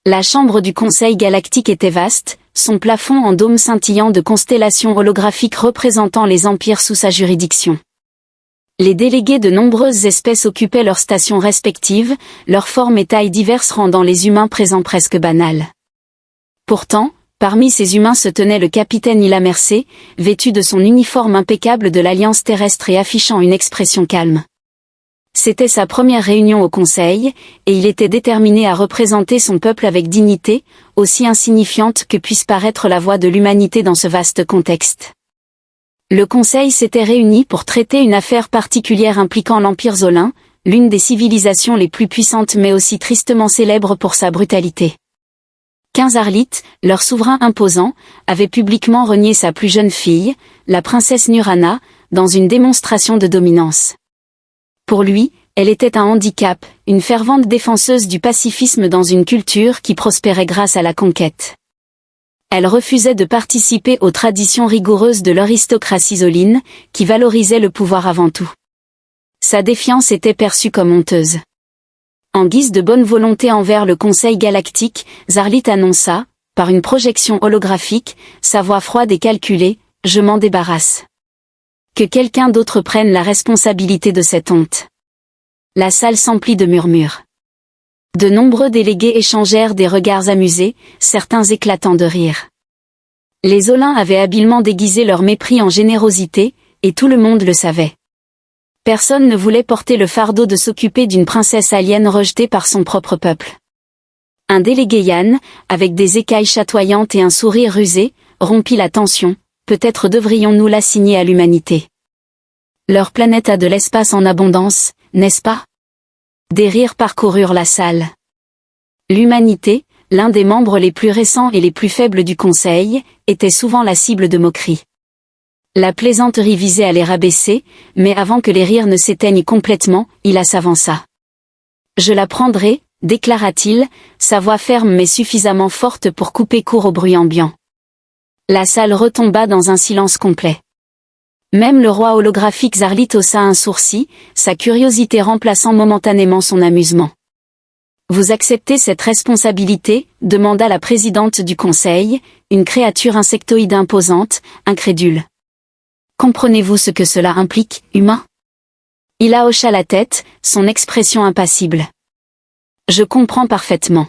La chambre du Conseil galactique était vaste, son plafond en dôme scintillant de constellations holographiques représentant les empires sous sa juridiction. Les délégués de nombreuses espèces occupaient leurs stations respectives, leurs formes et tailles diverses rendant les humains présents presque banals. Pourtant, parmi ces humains se tenait le capitaine Ila Mercé, vêtu de son uniforme impeccable de l'Alliance terrestre et affichant une expression calme. C'était sa première réunion au Conseil, et il était déterminé à représenter son peuple avec dignité, aussi insignifiante que puisse paraître la voix de l'humanité dans ce vaste contexte. Le Conseil s'était réuni pour traiter une affaire particulière impliquant l'Empire Zolin, l'une des civilisations les plus puissantes mais aussi tristement célèbre pour sa brutalité. 15 Arlites, leur souverain imposant, avait publiquement renié sa plus jeune fille, la princesse Nurana, dans une démonstration de dominance. Pour lui, elle était un handicap, une fervente défenseuse du pacifisme dans une culture qui prospérait grâce à la conquête. Elle refusait de participer aux traditions rigoureuses de l'aristocratie zoline, qui valorisait le pouvoir avant tout. Sa défiance était perçue comme honteuse. En guise de bonne volonté envers le Conseil galactique, Zarlit annonça, par une projection holographique, sa voix froide et calculée, « Je m'en débarrasse. » Que quelqu'un d'autre prenne la responsabilité de cette honte. La salle s'emplit de murmures. De nombreux délégués échangèrent des regards amusés, certains éclatant de rire. Les Zolins avaient habilement déguisé leur mépris en générosité, et tout le monde le savait. Personne ne voulait porter le fardeau de s'occuper d'une princesse alien rejetée par son propre peuple. Un délégué Yann, avec des écailles chatoyantes et un sourire rusé, rompit la tension. Peut-être devrions-nous l'assigner à l'humanité. Leur planète a de l'espace en abondance, n'est-ce pas? Des rires parcoururent la salle. L'humanité, l'un des membres les plus récents et les plus faibles du Conseil, était souvent la cible de moqueries. La plaisanterie visait à les rabaisser, mais avant que les rires ne s'éteignent complètement, Ila s'avança. « Je la prendrai, déclara-t-il, sa voix ferme mais suffisamment forte pour couper court au bruit ambiant. La salle retomba dans un silence complet. Même le roi holographique Zarlit haussa un sourcil, sa curiosité remplaçant momentanément son amusement. « Vous acceptez cette responsabilité ?» demanda la présidente du conseil, une créature insectoïde imposante, incrédule. « Comprenez-vous ce que cela implique, humain ?» Ila hocha la tête, son expression impassible. « Je comprends parfaitement.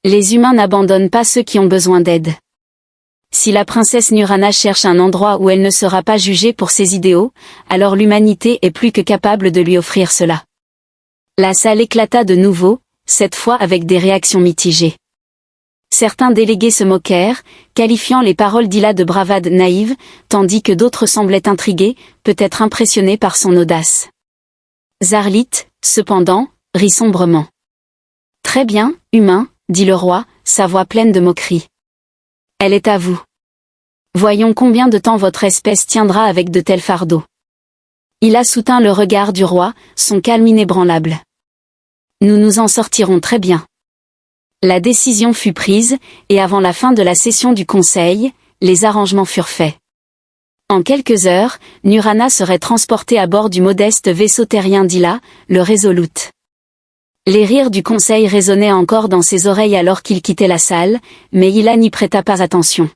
Les humains n'abandonnent pas ceux qui ont besoin d'aide. Si la princesse Nurana cherche un endroit où elle ne sera pas jugée pour ses idéaux, alors l'humanité est plus que capable de lui offrir cela. » La salle éclata de nouveau, cette fois avec des réactions mitigées. Certains délégués se moquèrent, qualifiant les paroles d'Ila de bravade naïve, tandis que d'autres semblaient intrigués, peut-être impressionnés par son audace. Zarlit, cependant, rit sombrement. « Très bien, humain, » dit le roi, sa voix pleine de moquerie. « Elle est à vous. Voyons combien de temps votre espèce tiendra avec de tels fardeaux. » Ila soutint le regard du roi, son calme inébranlable. « Nous nous en sortirons très bien. » La décision fut prise, et avant la fin de la session du conseil, les arrangements furent faits. En quelques heures, Nurana serait transportée à bord du modeste vaisseau terrien d'Ila, le Resolute. Les rires du conseil résonnaient encore dans ses oreilles alors qu'il quittait la salle, mais Ila n'y prêta pas attention.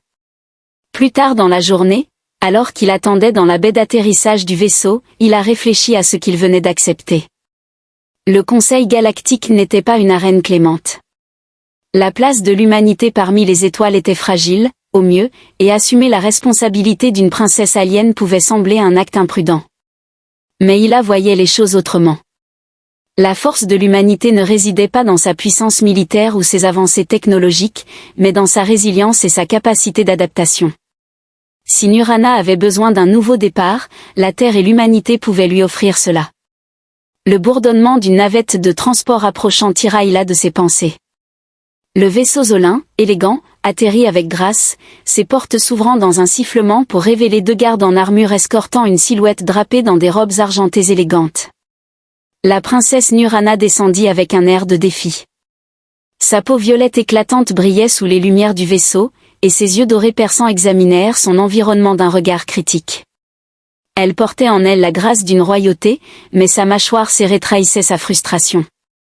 Plus tard dans la journée, alors qu'il attendait dans la baie d'atterrissage du vaisseau, Ila réfléchit à ce qu'il venait d'accepter. Le Conseil galactique n'était pas une arène clémente. La place de l'humanité parmi les étoiles était fragile, au mieux, et assumer la responsabilité d'une princesse alien pouvait sembler un acte imprudent. Mais Ila voyait les choses autrement. La force de l'humanité ne résidait pas dans sa puissance militaire ou ses avancées technologiques, mais dans sa résilience et sa capacité d'adaptation. Si Nurana avait besoin d'un nouveau départ, la Terre et l'humanité pouvaient lui offrir cela. Le bourdonnement d'une navette de transport approchant tira Ila de ses pensées. Le vaisseau Zolin, élégant, atterrit avec grâce, ses portes s'ouvrant dans un sifflement pour révéler deux gardes en armure escortant une silhouette drapée dans des robes argentées élégantes. La princesse Nurana descendit avec un air de défi. Sa peau violette éclatante brillait sous les lumières du vaisseau, et ses yeux dorés perçants examinèrent son environnement d'un regard critique. Elle portait en elle la grâce d'une royauté, mais sa mâchoire serrée trahissait sa frustration.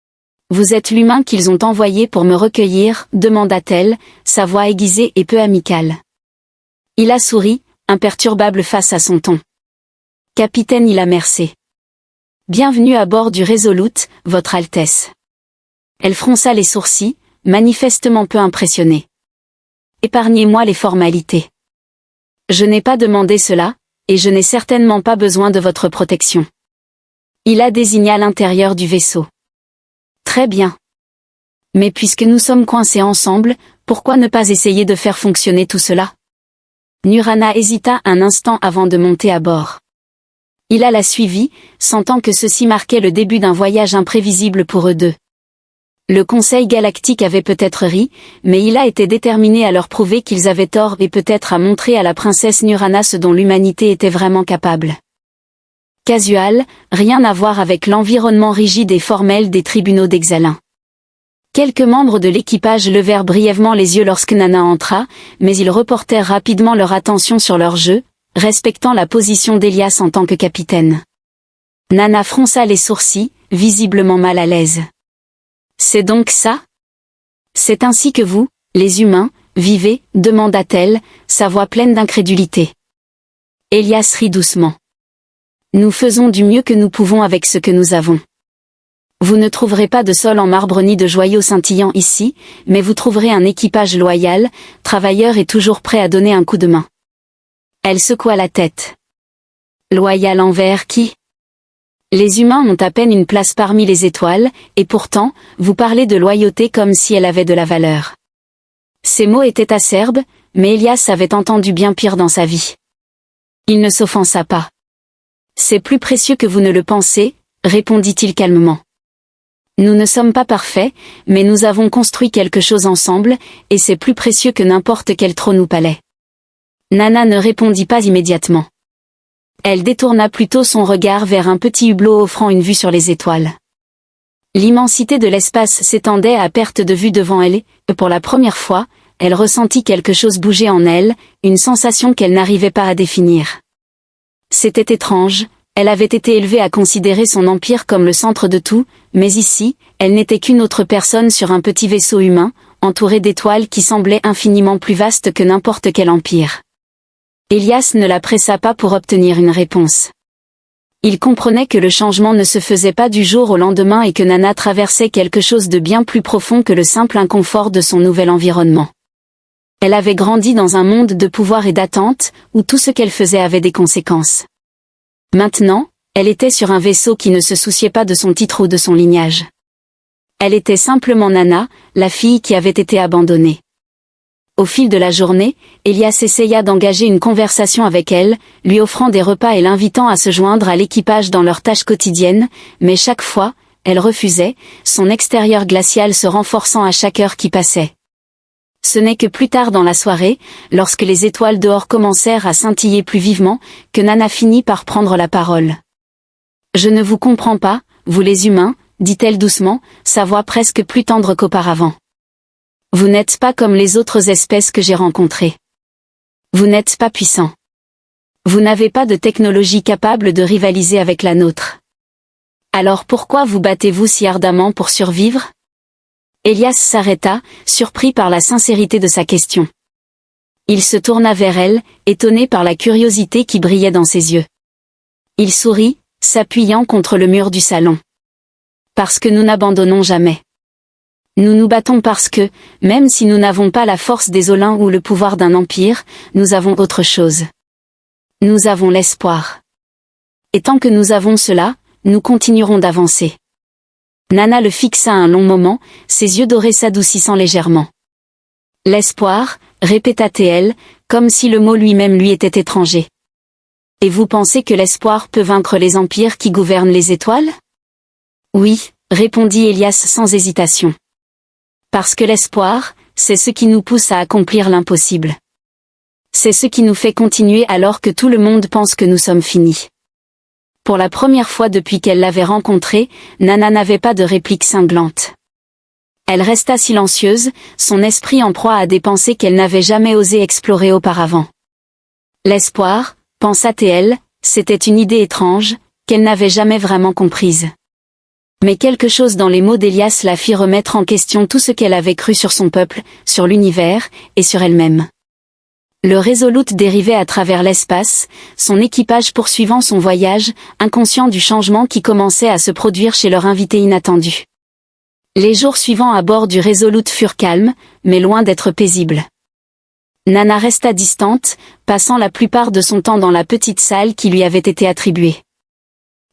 « Vous êtes l'humain qu'ils ont envoyé pour me recueillir, demanda-t-elle, sa voix aiguisée et peu amicale. Il a souri, imperturbable face à son ton. Capitaine Ila Mercé. Bienvenue à bord du Resolute, Votre Altesse. Elle fronça les sourcils, manifestement peu impressionnée. Épargnez-moi les formalités. Je n'ai pas demandé cela, et je n'ai certainement pas besoin de votre protection. Ila désigna l'intérieur du vaisseau. Très bien. Mais puisque nous sommes coincés ensemble, pourquoi ne pas essayer de faire fonctionner tout cela? Nurana hésita un instant avant de monter à bord. Ila la suivit, sentant que ceci marquait le début d'un voyage imprévisible pour eux deux. Le Conseil galactique avait peut-être ri, mais Ila était déterminé à leur prouver qu'ils avaient tort et peut-être à montrer à la princesse Nurana ce dont l'humanité était vraiment capable. Casual, rien à voir avec l'environnement rigide et formel des tribunaux d'Exalin. Quelques membres de l'équipage levèrent brièvement les yeux lorsque Nana entra, mais ils reportèrent rapidement leur attention sur leur jeu, respectant la position d'Elias en tant que capitaine. Nana fronça les sourcils, visiblement mal à l'aise. C'est donc ça? C'est ainsi que vous, les humains, vivez, demanda-t-elle, sa voix pleine d'incrédulité. Elias rit doucement. Nous faisons du mieux que nous pouvons avec ce que nous avons. Vous ne trouverez pas de sol en marbre ni de joyaux scintillants ici, mais vous trouverez un équipage loyal, travailleur et toujours prêt à donner un coup de main. Elle secoua la tête. Loyal envers qui? Les humains ont à peine une place parmi les étoiles, et pourtant, vous parlez de loyauté comme si elle avait de la valeur. Ces mots étaient acerbes, mais Elias avait entendu bien pire dans sa vie. Il ne s'offensa pas. C'est plus précieux que vous ne le pensez, répondit-il calmement. Nous ne sommes pas parfaits, mais nous avons construit quelque chose ensemble, et c'est plus précieux que n'importe quel trône ou palais. Nana ne répondit pas immédiatement. Elle détourna plutôt son regard vers un petit hublot offrant une vue sur les étoiles. L'immensité de l'espace s'étendait à perte de vue devant elle, et pour la première fois, elle ressentit quelque chose bouger en elle, une sensation qu'elle n'arrivait pas à définir. C'était étrange, elle avait été élevée à considérer son empire comme le centre de tout, mais ici, elle n'était qu'une autre personne sur un petit vaisseau humain, entouré d'étoiles qui semblaient infiniment plus vastes que n'importe quel empire. Elias ne la pressa pas pour obtenir une réponse. Il comprenait que le changement ne se faisait pas du jour au lendemain et que Nana traversait quelque chose de bien plus profond que le simple inconfort de son nouvel environnement. Elle avait grandi dans un monde de pouvoir et d'attente, où tout ce qu'elle faisait avait des conséquences. Maintenant, elle était sur un vaisseau qui ne se souciait pas de son titre ou de son lignage. Elle était simplement Nana, la fille qui avait été abandonnée. Au fil de la journée, Elias essaya d'engager une conversation avec elle, lui offrant des repas et l'invitant à se joindre à l'équipage dans leurs tâches quotidiennes, mais chaque fois, elle refusait, son extérieur glacial se renforçant à chaque heure qui passait. Ce n'est que plus tard dans la soirée, lorsque les étoiles dehors commencèrent à scintiller plus vivement, que Nana finit par prendre la parole. « Je ne vous comprends pas, vous les humains, » dit-elle doucement, sa voix presque plus tendre qu'auparavant. « Vous n'êtes pas comme les autres espèces que j'ai rencontrées. Vous n'êtes pas puissants. Vous n'avez pas de technologie capable de rivaliser avec la nôtre. Alors pourquoi vous battez-vous si ardemment pour survivre ?» Elias s'arrêta, surpris par la sincérité de sa question. Il se tourna vers elle, étonné par la curiosité qui brillait dans ses yeux. Il sourit, s'appuyant contre le mur du salon. Parce que nous n'abandonnons jamais. Nous nous battons parce que, même si nous n'avons pas la force des Olins ou le pouvoir d'un empire, nous avons autre chose. Nous avons l'espoir. Et tant que nous avons cela, nous continuerons d'avancer. Nana le fixa un long moment, ses yeux dorés s'adoucissant légèrement. L'espoir, répéta-t-elle, comme si le mot lui-même lui était étranger. Et vous pensez que l'espoir peut vaincre les empires qui gouvernent les étoiles? Oui, répondit Elias sans hésitation. Parce que l'espoir, c'est ce qui nous pousse à accomplir l'impossible. C'est ce qui nous fait continuer alors que tout le monde pense que nous sommes finis. Pour la première fois depuis qu'elle l'avait rencontré, Nana n'avait pas de réplique cinglante. Elle resta silencieuse, son esprit en proie à des pensées qu'elle n'avait jamais osé explorer auparavant. L'espoir, pensa-t-elle, c'était une idée étrange, qu'elle n'avait jamais vraiment comprise. Mais quelque chose dans les mots d'Elias la fit remettre en question tout ce qu'elle avait cru sur son peuple, sur l'univers, et sur elle-même. Le Resolute dérivait à travers l'espace, son équipage poursuivant son voyage, inconscient du changement qui commençait à se produire chez leur invité inattendu. Les jours suivants à bord du Resolute furent calmes, mais loin d'être paisibles. Nana resta distante, passant la plupart de son temps dans la petite salle qui lui avait été attribuée.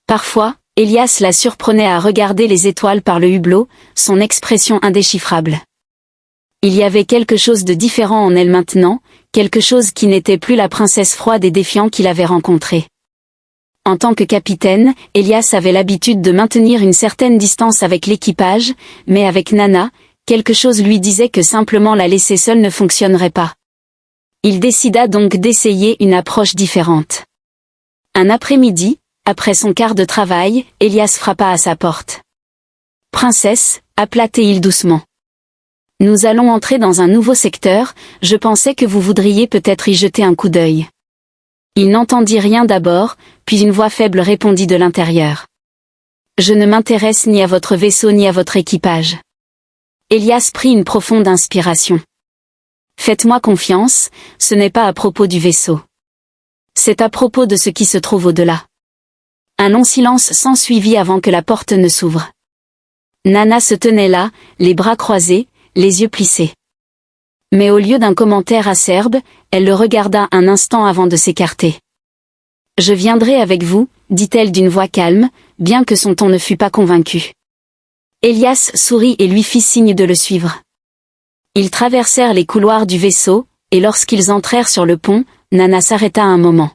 Parfois, Elias la surprenait à regarder les étoiles par le hublot, son expression indéchiffrable. Il y avait quelque chose de différent en elle maintenant, quelque chose qui n'était plus la princesse froide et défiante qu'il avait rencontrée. En tant que capitaine, Elias avait l'habitude de maintenir une certaine distance avec l'équipage, mais avec Nana, quelque chose lui disait que simplement la laisser seule ne fonctionnerait pas. Il décida donc d'essayer une approche différente. Un après-midi, après son quart de travail, Elias frappa à sa porte. « Princesse » appela-t-il doucement. « Nous allons entrer dans un nouveau secteur, je pensais que vous voudriez peut-être y jeter un coup d'œil. » Il n'entendit rien d'abord, puis une voix faible répondit de l'intérieur. « Je ne m'intéresse ni à votre vaisseau ni à votre équipage. » Elias prit une profonde inspiration. « Faites-moi confiance, ce n'est pas à propos du vaisseau. C'est à propos de ce qui se trouve au-delà. » Un long silence s'ensuivit avant que la porte ne s'ouvre. Nana se tenait là, les bras croisés, les yeux plissés. Mais au lieu d'un commentaire acerbe, elle le regarda un instant avant de s'écarter. « Je viendrai avec vous, » dit-elle d'une voix calme, bien que son ton ne fût pas convaincu. Elias sourit et lui fit signe de le suivre. Ils traversèrent les couloirs du vaisseau, et lorsqu'ils entrèrent sur le pont, Nana s'arrêta un moment.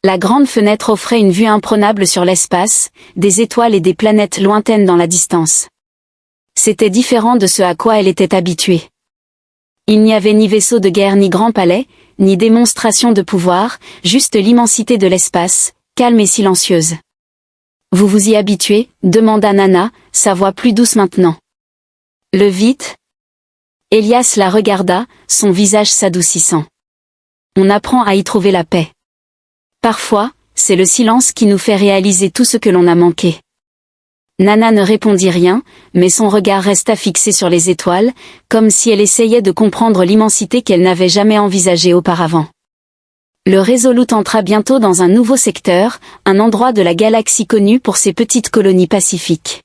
La grande fenêtre offrait une vue imprenable sur l'espace, des étoiles et des planètes lointaines dans la distance. C'était différent de ce à quoi elle était habituée. Il n'y avait ni vaisseau de guerre ni grand palais, ni démonstration de pouvoir, juste l'immensité de l'espace, calme et silencieuse. « Vous vous y habituez ?» demanda Nana, sa voix plus douce maintenant. « Le vite ?» Elias la regarda, son visage s'adoucissant. « On apprend à y trouver la paix. Parfois, c'est le silence qui nous fait réaliser tout ce que l'on a manqué. » Nana ne répondit rien, mais son regard resta fixé sur les étoiles, comme si elle essayait de comprendre l'immensité qu'elle n'avait jamais envisagée auparavant. Le Resolute entra bientôt dans un nouveau secteur, un endroit de la galaxie connu pour ses petites colonies pacifiques.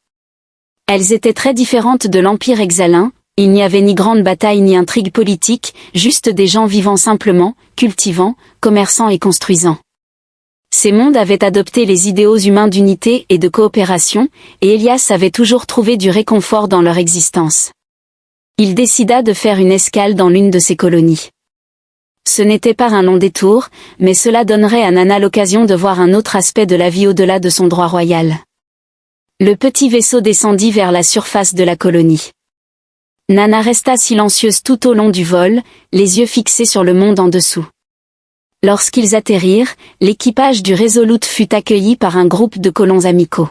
Elles étaient très différentes de l'Empire Exalin, il n'y avait ni grande bataille ni intrigue politique, juste des gens vivant simplement, cultivant, commerçant et construisant. Ces mondes avaient adopté les idéaux humains d'unité et de coopération, et Elias avait toujours trouvé du réconfort dans leur existence. Il décida de faire une escale dans l'une de ces colonies. Ce n'était pas un long détour, mais cela donnerait à Nana l'occasion de voir un autre aspect de la vie au-delà de son droit royal. Le petit vaisseau descendit vers la surface de la colonie. Nana resta silencieuse tout au long du vol, les yeux fixés sur le monde en dessous. Lorsqu'ils atterrirent, l'équipage du Resolute fut accueilli par un groupe de colons amicaux.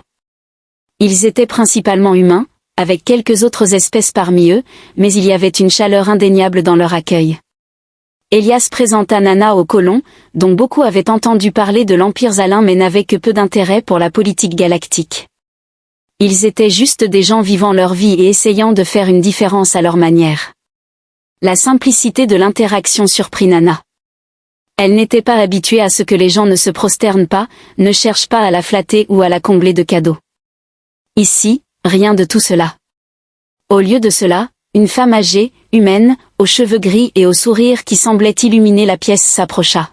Ils étaient principalement humains, avec quelques autres espèces parmi eux, mais il y avait une chaleur indéniable dans leur accueil. Elias présenta Nana aux colons, dont beaucoup avaient entendu parler de l'Empire Zalin mais n'avaient que peu d'intérêt pour la politique galactique. Ils étaient juste des gens vivant leur vie et essayant de faire une différence à leur manière. La simplicité de l'interaction surprit Nana. Elle n'était pas habituée à ce que les gens ne se prosternent pas, ne cherchent pas à la flatter ou à la combler de cadeaux. Ici, rien de tout cela. Au lieu de cela, une femme âgée, humaine, aux cheveux gris et au sourire qui semblait illuminer la pièce s'approcha.